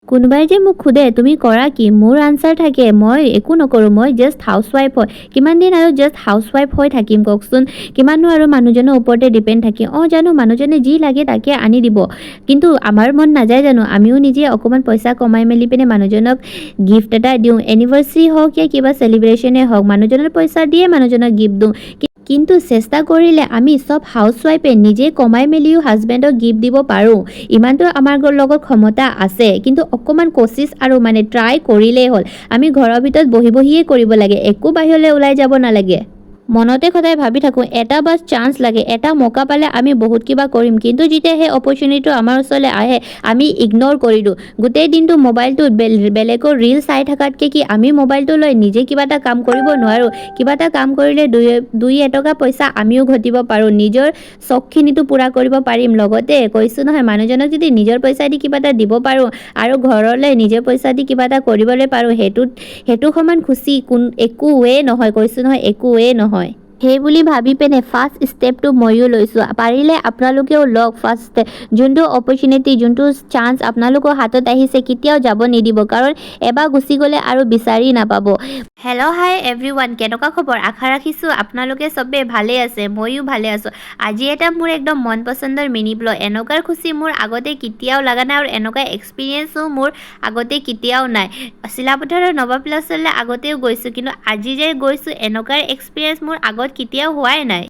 কোনোবাই যে মোক সোধে তুমি কৰা কি, মোৰ আনচাৰ থাকে মই একো নকৰোঁ, মই জাষ্ট হাউচৱাইফ হয়। কিমান দিন আৰু জাষ্ট হাউচৱাইফ হৈ থাকিম কওকচোন। কিমাননো আৰু মানুহজনৰ ওপৰতে ডিপেণ্ড থাকিম। জানো মানুহজনে যি লাগে তাকে আনি দিব, কিন্তু আমাৰ মন নাযায় জানো আমিও নিজে অকণমান পইচা কমাই মেলি পিনে মানুহজনক গিফ্ট এটা দিওঁ। এনিভাৰ্চাৰী হওক या কিবা চেলিব্ৰেশ্যনে হওক, মানুহজনৰ পইচা দিয়ে মানুহজনক গিফ্ট দিওঁ। কিন্তু চেষ্টা কৰিলে আমি চব হাউচৱাইফে নিজে কমাই মেলিও হাজবেণ্ডক গিফ্ট দিব পাৰোঁ। ইমানটো আমাৰ লগত ক্ষমতা আছে, কিন্তু অকণমান কোচিছ আৰু ট্ৰাই কৰিলেই হ'ল। আমি ঘৰৰ ভিতৰত বহি বহিয়ে কৰিব লাগে, একো বাহিৰলৈ ওলাই যাব নালাগে। মনতে সদায় ভাবি থাকোঁ এটা বাছ চান্স লাগে, এটা মৌকা পালে আমি বহুত কিবা কৰিম, কিন্তু যেতিয়া সেই অপৰচুনিটিটো আমাৰ ওচৰলৈ আহে আমি ইগন'ৰ কৰি দিওঁ। গোটেই দিনটো মোবাইলটোত বেলেগৰ ৰীল চাই থকাতকৈ কি আমি মোবাইলটো লৈ নিজে কিবা এটা কাম কৰিব নোৱাৰোঁ? কিবা এটা কাম কৰিলে দুই এটকা পইচা আমিও ঘটিব পাৰোঁ, নিজৰ চখখিনিতো পূৰা কৰিব পাৰিম। লগতে কৈছোঁ নহয়, মানুহজনক যদি নিজৰ পইচা দি কিবা এটা দিব পাৰোঁ আৰু ঘৰলৈ নিজৰ পইচা দি কিবা এটা কৰিবলৈ পাৰোঁ, সেইটো সমান খুচি একোৱেই নহয়। কৈছোঁ নহয়, একোৱেই নহয়। সেই বুলি ভাবি পিনে ফাৰ্ষ্ট ষ্টেপটো ময়ো লৈছোঁ। পাৰিলে আপোনালোকেও লওক ফাৰ্ষ্ট ষ্টেপ। যোনটো অপৰচুনিটি, যোনটো চান্স আপোনালোকৰ হাতত আহিছে কেতিয়াও যাব নিদিব, কাৰণ এবাৰ গুচি গ'লে আৰু বিচাৰি নাপাব। হেল্ল' হাই এভৰিৱান, কেনেকুৱা খবৰ? আশা ৰাখিছোঁ আপোনালোকে চবেই ভালে আছে, ময়ো ভালে আছোঁ। আজি এটা মোৰ একদম মন পচন্দৰ মিনি ব্লগ। এনেকুৱাৰ খুচি মোৰ আগতে কেতিয়াও লগা নাই আৰু এনেকুৱা এক্সপিৰিয়েঞ্চো মোৰ আগতে কেতিয়াও নাই। চিলাপথাৰৰ নবাব প্লাছলৈ আগতেও গৈছোঁ, কিন্তু আজি যে গৈছোঁ এনেকুৱাৰ এক্সপিৰিয়েঞ্চ মোৰ আগত কেতিয়াও হোৱাই নাই।